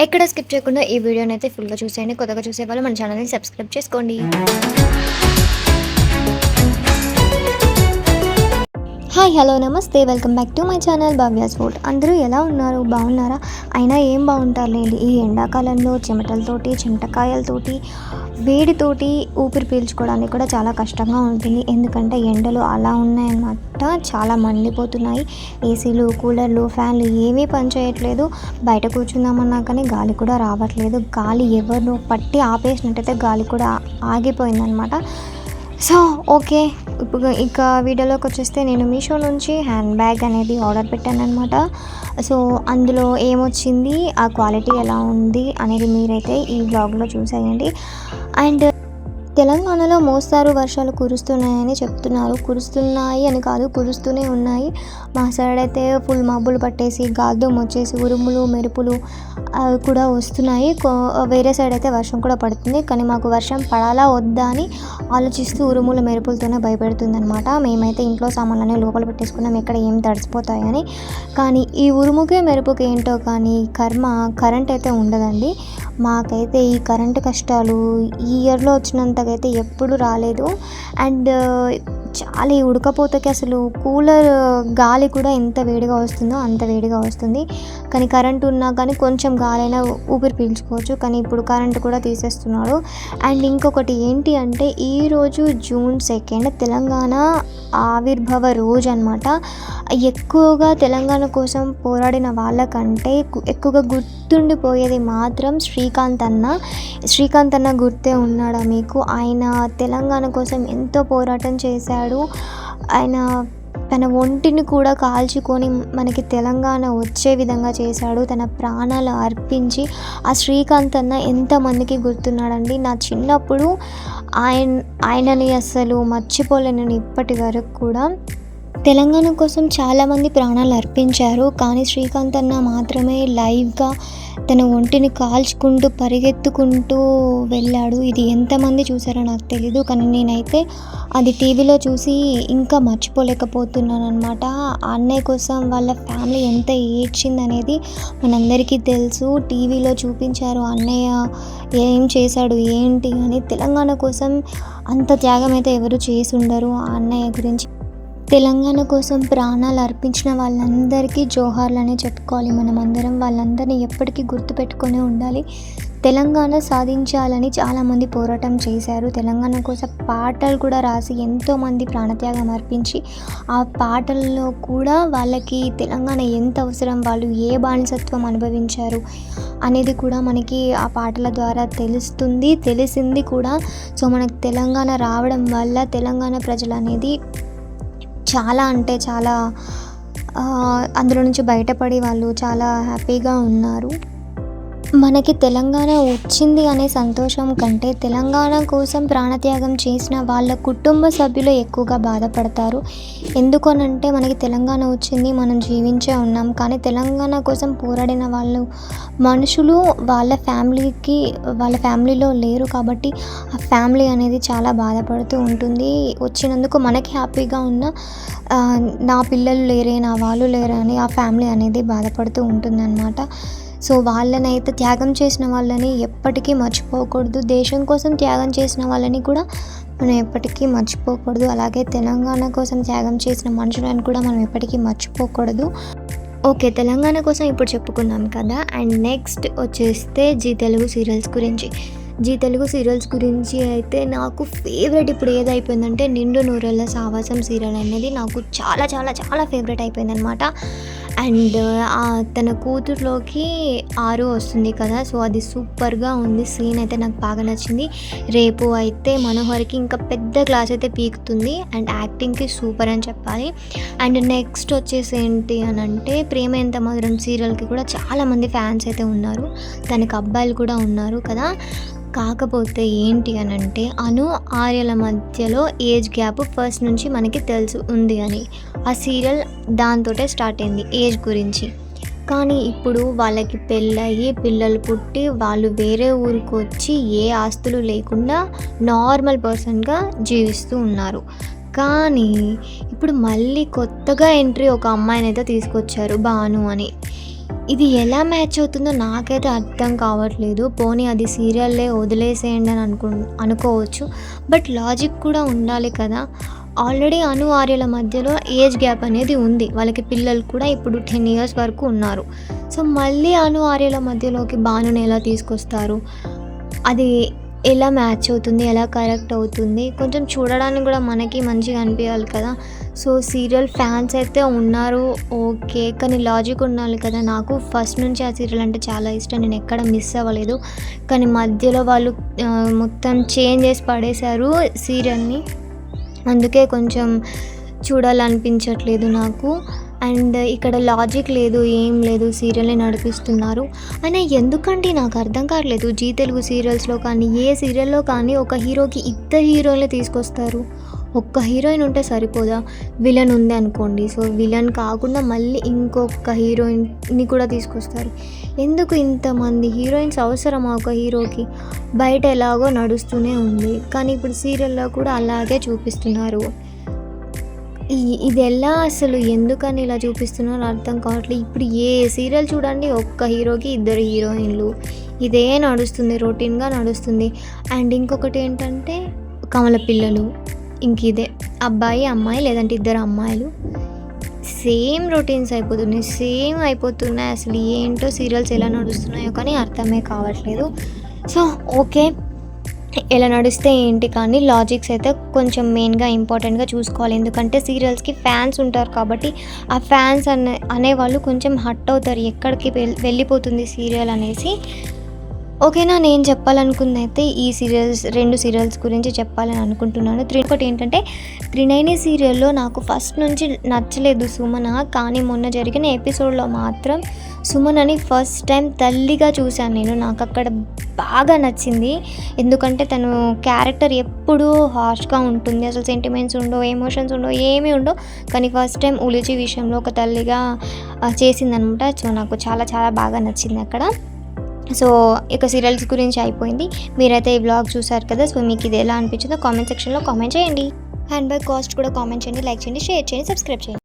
ఎక్కడ స్కిప్ చేయకుండా ఈ వీడియోనైతే ఫుల్‌గా చూసేయండి. కొత్తగా చూసేవాళ్ళు మన ఛానల్‌ని సబ్స్క్రైబ్ చేసుకోండి. హాయ్ హలో నమస్తే welcome back to my channel Bhavya's food. అందరూ ఎలా ఉన్నారు, బాగున్నారా? అయినా ఏం బాగుంటారులేండి, ఈ ఎండాకాలంలో చెమటలతోటి చింతకాయలతోటి వేడితోటి ఊపిరి పీల్చుకోవడానికి కూడా చాలా కష్టంగా ఉంటుంది. ఎందుకంటే ఎండలు అలా ఉన్నాయన్నమాట, చాలా మండిపోతున్నాయి. ఏసీలు, కూలర్లు, ఫ్యాన్లు ఏమీ పనిచేయట్లేదు. బయట కూర్చుందామన్నా కానీ గాలి కూడా రావట్లేదు. గాలి ఎవరినో పట్టి ఆపేసినట్టయితే గాలి కూడా ఆగిపోయిందనమాట. సో ఓకే, ఇప్పుడు ఇక వీడియోలోకి వచ్చేస్తే నేను మీషో నుంచి హ్యాండ్ బ్యాగ్ అనేది ఆర్డర్ పెట్టానమాట. సో అందులో ఏమొచ్చింది, ఆ క్వాలిటీ ఎలా ఉంది అనేది మీరైతే ఈ బ్లాగ్లో చూసేయండి. అండ్ తెలంగాణలో మోస్తారు వర్షాలు కురుస్తున్నాయని చెప్తున్నారు. కురుస్తున్నాయి అని కాదు, కురుస్తూనే ఉన్నాయి. మా సైడ్ అయితే ఫుల్ మబ్బులు పట్టేసి గాల్దుమ్ వచ్చేసి ఉరుములు మెరుపులు కూడా వస్తున్నాయి. వేరే సైడ్ అయితే వర్షం కూడా పడుతుంది. కానీ మాకు వర్షం పడాలా వద్దా అని ఆలోచిస్తూ ఉరుముల మెరుపులతోనే భయపెడుతుంది అనమాట. మేమైతే ఇంట్లో సామాన్లన్నీ లోపల పెట్టేసుకున్నాం, ఎక్కడ ఏం తడిసిపోతాయని. కానీ ఈ ఉరుముకే మెరుపుకి ఏంటో కానీ కరెంట్ అయితే ఉండదండి. మాకైతే ఈ కరెంటు కష్టాలు ఈ ఇయర్లో వచ్చినంతకైతే ఎప్పుడు రాలేదు. అండ్ చాలా ఈ ఉడకపోతకి అసలు కూలర్ గాలి కూడా ఎంత వేడిగా వస్తుందో అంత వేడిగా వస్తుంది. కానీ కరెంటు ఉన్నా కానీ కొంచెం గాలైనా ఊపిరి పీల్చుకోవచ్చు. కానీ ఇప్పుడు కరెంటు కూడా తీసేస్తున్నాడు. అండ్ ఇంకొకటి ఏంటి అంటే, ఈరోజు జూన్ 2 తెలంగాణ ఆవిర్భావ రోజు అనమాట. ఎక్కువగా తెలంగాణ కోసం పోరాడిన వాళ్ళకంటే ఎక్కువగా గుర్తుండిపోయేది మాత్రం శ్రీకాంత్ అన్న గుర్తే ఉన్నాడా మీకు? ఆయన తెలంగాణ కోసం ఎంతో పోరాటం చేశాడు. ఆయన తన ఒంటిని కూడా కాల్చుకొని మనకి తెలంగాణ వచ్చే విధంగా చేశాడు. తన ప్రాణాలు అర్పించి ఆ శ్రీకాంత్ అన్న ఎంతమందికి గుర్తున్నాడండి. నా చిన్నప్పుడు ఆయనని అస్సలు మర్చిపోలేను ఇప్పటి వరకు కూడా. తెలంగాణ కోసం చాలామంది ప్రాణాలు అర్పించారు. కానీ శ్రీకాంత్ అన్న మాత్రమే లైవ్గా తన ఒంటిని కాల్చుకుంటూ పరిగెత్తుకుంటూ వెళ్ళాడు. ఇది ఎంతమంది చూసారో నాకు తెలీదు, కానీ నేనైతే అది టీవీలో చూసి ఇంకా మర్చిపోలేకపోతున్నాను అనమాట. అన్నయ్య కోసం వాళ్ళ ఫ్యామిలీ ఎంత ఏడ్చిందనేది మనందరికీ తెలుసు. టీవీలో చూపించారు అన్నయ్య ఏం చేశాడు ఏంటి అని. తెలంగాణ కోసం అంత త్యాగం అయితే ఎవరు చేసి ఉండరు. ఆ అన్నయ్య గురించి తెలంగాణ కోసం ప్రాణాలు అర్పించిన వాళ్ళందరికీ జోహార్లనే చెప్పుకోవాలి. మనమందరం వాళ్ళందరినీ ఎప్పటికీ గుర్తుపెట్టుకొని ఉండాలి. తెలంగాణ సాధించాలని చాలామంది పోరాటం చేశారు. తెలంగాణ కోసం పాటలు కూడా రాసి ఎంతోమంది ప్రాణత్యాగం అర్పించి ఆ పాటల్లో కూడా వాళ్ళకి తెలంగాణ ఎంత అవసరం, వాళ్ళు ఏ బానిసత్వం అనుభవించారు అనేది కూడా మనకి ఆ పాటల ద్వారా తెలిసింది కూడా. సో మనకు తెలంగాణ రావడం వల్ల తెలంగాణ ప్రజలు అనేది చాలా అంటే చాలా అందులో నుంచి బయటపడి వాళ్ళు చాలా హ్యాపీగా ఉన్నారు. మనకి తెలంగాణ వచ్చింది అనే సంతోషం కంటే తెలంగాణ కోసం ప్రాణత్యాగం చేసిన వాళ్ళ కుటుంబ సభ్యులు ఎక్కువగా బాధపడతారు. ఎందుకనంటే మనకి తెలంగాణ వచ్చింది, మనం జీవించే ఉన్నాం. కానీ తెలంగాణ కోసం పోరాడిన మనుషులు వాళ్ళ ఫ్యామిలీలో లేరు. కాబట్టి ఆ ఫ్యామిలీ అనేది చాలా బాధపడుతూ ఉంటుంది. వచ్చినందుకు మనకి హ్యాపీగా ఉన్న నా పిల్లలు లేరే, నా వాళ్ళు లేరే అని ఆ ఫ్యామిలీ అనేది బాధపడుతూ ఉంటుందన్నమాట. సో వాళ్ళనైతే త్యాగం చేసిన వాళ్ళని ఎప్పటికీ మర్చిపోకూడదు. దేశం కోసం త్యాగం చేసిన వాళ్ళని కూడా మనం ఎప్పటికీ మర్చిపోకూడదు. అలాగే తెలంగాణ కోసం త్యాగం చేసిన మనుషులను కూడా మనం ఎప్పటికీ మర్చిపోకూడదు. ఓకే, తెలంగాణ కోసం ఇప్పుడు చెప్పుకున్నాం కదా. అండ్ నెక్స్ట్ వచ్చేస్తే జీ తెలుగు సీరియల్స్ గురించి అయితే నాకు ఫేవరెట్ ఇప్పుడు ఏదైపోయిందంటే నిండు నూరేళ్ళ సావాసం సీరియల్ అనేది నాకు చాలా చాలా చాలా ఫేవరెట్ అయిపోయిందనమాట. అండ్ తన కూతురులోకి 6 వస్తుంది కదా, సో అది సూపర్గా ఉంది. సీన్ అయితే నాకు బాగా నచ్చింది. రేపు అయితే మనోహర్కి ఇంకా పెద్ద క్లాస్ అయితే పీకుతుంది. అండ్ యాక్టింగ్కి సూపర్ అని చెప్పాలి. అండ్ నెక్స్ట్ వచ్చేసి ఏంటి అని అంటే, ప్రేమ ఎంత మధురం సీరియల్కి కూడా చాలామంది ఫ్యాన్స్ అయితే ఉన్నారు. దానికి అబ్బాయిలు కూడా ఉన్నారు కదా. కాకపోతే ఏంటి అని అంటే, ఆర్యల మధ్యలో ఏజ్ గ్యాప్ ఫస్ట్ నుంచి మనకి ఉంది అని ఆ సీరియల్ దాంతోటే స్టార్ట్ అయింది ఏజ్ గురించి. కానీ ఇప్పుడు వాళ్ళకి పెళ్ళయి పిల్లలు పుట్టి వాళ్ళు వేరే ఊరికి వచ్చి ఏ ఆస్తులు లేకుండా నార్మల్ పర్సన్గా జీవిస్తూ ఉన్నారు. కానీ ఇప్పుడు మళ్ళీ కొత్తగా ఎంట్రీ ఒక అమ్మాయిని అయితే తీసుకొచ్చారు, భాను అని. ఇది ఎలా మ్యాచ్ అవుతుందో నాకైతే అర్థం కావట్లేదు. పోనీ అది సీరియల్లే వదిలేసేయండి అని అనుకోవచ్చు. బట్ లాజిక్ కూడా ఉండాలి కదా! ఆల్రెడీ అను, ఆర్యల మధ్యలో ఏజ్ గ్యాప్ అనేది ఉంది. వాళ్ళకి పిల్లలు కూడా ఇప్పుడు 10 ఇయర్స్ వరకు ఉన్నారు. సో, మళ్ళీ అను, ఆర్యల మధ్యలోకి భానుని ఎలా తీసుకొస్తారు? అది ఎలా మ్యాచ్ అవుతుంది? ఎలా కరెక్ట్ అవుతుంది? కొంచెం చూడడానికి కూడా మనకి మంచిగా అనిపియాలి కదా! సో, సీరియల్ ఫ్యాన్స్ అయితే ఉన్నారు ఓకే. కానీ లాజిక్ ఉండాలి కదా! నాకు ఫస్ట్ నుంచి ఆ సీరియల్ అంటే చాలా ఇష్టం. నేను ఎక్కడ మిస్ అవ్వలేదు. కానీ మధ్యలో వాళ్ళు మొత్తం చేంజ్ చేసి పడేశారు సీరియల్‌ని. అందుకే కొంచెం చూడాలనిపించట్లేదు నాకు. అండ్ ఇక్కడ లాజిక్ లేదు, ఏం లేదు. సీరియల్‌ని నడిపిస్తున్నారు. అయినా ఎందుకండి నాకు అర్థం కావట్లేదు. జీ తెలుగు సీరియల్స్‌లో కానీ, ఏ సీరియల్‌లో కానీ ఒక హీరోకి ఇద్దరు హీరోయిన్‌లు తీసుకొస్తారు. ఒక్క హీరోయిన్ ఉంటే సరిపోదా? విలన్ ఉంది అనుకోండి. సో, విలన్ కాకుండా మళ్ళీ ఇంకొక హీరోయిన్‌ని కూడా తీసుకొస్తారు. ఎందుకు ఇంతమంది హీరోయిన్స్ అవసరమా ఒక హీరోకి? బయట ఎలాగో నడుస్తూనే ఉంది. కానీ ఇప్పుడు సీరియల్‌లో కూడా అలాగే చూపిస్తున్నారు. ఇది ఎలా అసలు ఎందుకని ఇలా చూపిస్తున్నారో అర్థం కావట్లేదు. ఇప్పుడు ఏ సీరియల్ చూడండి ఒక్క హీరోకి ఇద్దరు హీరోయిన్లు. ఇదే నడుస్తుంది, రొటీన్‌గా నడుస్తుంది. అండ్ ఇంకొకటి ఏంటంటే కమల పిల్లలు. ఇదే అబ్బాయి, అమ్మాయి లేదంటే ఇద్దరు అమ్మాయిలు. సేమ్ రొటీన్స్ అయిపోతున్నాయి. అసలు ఏంటో సీరియల్స్ ఎలా నడుస్తున్నాయో కానీ అర్థమే కావట్లేదు. So, okay. ఎలా నడిస్తే ఏంటి కానీ లాజిక్స్ అయితే కొంచెం మెయిన్‌గా ఇంపార్టెంట్‌గా చూసుకోవాలి. ఎందుకంటే సీరియల్స్‌కి ఫ్యాన్స్ ఉంటారు కాబట్టి ఆ ఫ్యాన్స్ అనేవాళ్ళు కొంచెం హర్ట్ అవుతారు. ఎక్కడికి వెళ్ళిపోతుంది సీరియల్ అనేసి. ఓకేనా. నేను చెప్పాలనుకుందైతే ఈ సీరియల్స్ 2 సీరియల్స్ గురించి చెప్పాలని అనుకుంటున్నాను. ఒకటి ఏంటంటే త్రినయని సీరియల్‌లో నాకు ఫస్ట్ నుంచి నచ్చలేదు సుమన. కానీ మొన్న జరిగిన ఎపిసోడ్‌లో మాత్రం సుమనని ఫస్ట్ టైం తల్లిగా చూశాను నేను. నాకు అక్కడ బాగా నచ్చింది. ఎందుకంటే తను క్యారెక్టర్ ఎప్పుడూ హార్ష్‌గా ఉంటుంది. అసలు సెంటిమెంట్స్ ఉండవు, ఎమోషన్స్ ఉండవు, ఏమీ ఉండవు. కానీ ఫస్ట్ టైం ఉలిచి విషయంలో ఒక తల్లిగా చేసిందనమాట. సో, నాకు చాలా చాలా బాగా నచ్చింది అక్కడ. సో, ఇక సీరియల్స్ గురించి అయిపోయింది. మీరైతే ఈ వ్లాగ్ చూసారు కదా! సో, మీకు ఇది ఎలా అనిపించిందో కామెంట్ సెక్షన్‌లో కామెంట్ చేయండి. అండ్ బై కాస్ట్ కూడా కామెంట్ చేయండి, లైక్ చేయండి, షేర్ చేయండి, సబ్స్క్రైబ్ చేయండి.